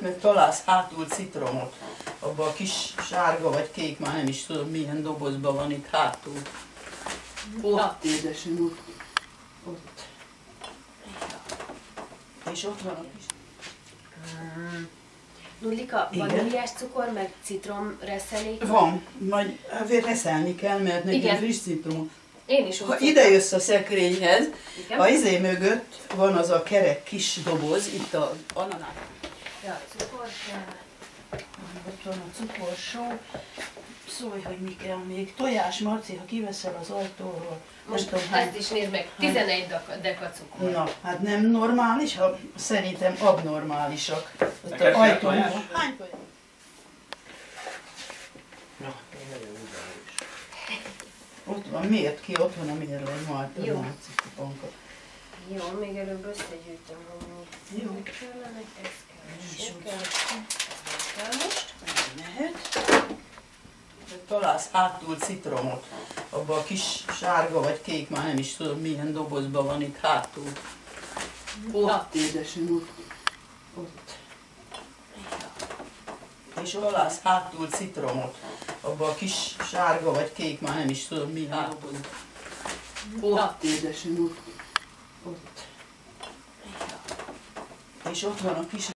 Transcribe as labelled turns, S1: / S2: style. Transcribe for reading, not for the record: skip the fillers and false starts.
S1: volt, meg találsz hátul citromot. Abban a kis sárga vagy kék, már nem is tudom milyen dobozban van itt hátul. Ott, édesem, ott. És ott van a kis...
S2: Nudlika, vaníliás cukor, meg citromreszelék?
S1: Van, majd azért reszelni kell, mert nekem friss citrom.
S2: Én is
S1: Ha ide jössz a szekrényhez,
S2: igen.
S1: a izé mögött van az a kerek kis doboz, itt a ananás.
S2: Ja, cukor kell.
S1: Ott van a cukorsó. Szólj, hogy mi kell még. Tojás, Marci, ha kiveszel az ajtóról.
S2: Most
S1: tudom,
S2: ezt is nézd meg, 11 deka cukor.
S1: Na, hát nem normális, ha szerintem abnormálisak. Ott
S3: Neked
S1: az ajtón.
S3: tojás?
S1: Hány tojás?
S3: Na, nagyon ideális.
S1: Ott van, miért ki? Ott van a mérleg, majd
S2: Jó.
S1: a kuponka.
S2: Jó, még előbb összegyűjtöm, hogy mi
S1: Jó.
S2: kellenek, ez kell,
S1: És
S2: ez
S1: ott.
S2: kell, ez kell most.
S1: Mehet. Találsz hátul citromot. Abban a kis sárga vagy kék, már nem is tudom milyen dobozban van itt hátul. Ott, édesem, ott. És ott találsz hátul citromot. Abban a kis sárga vagy kék, már nem is tudom milyen dobozban. Ott, édesem, ott. És ott van a kis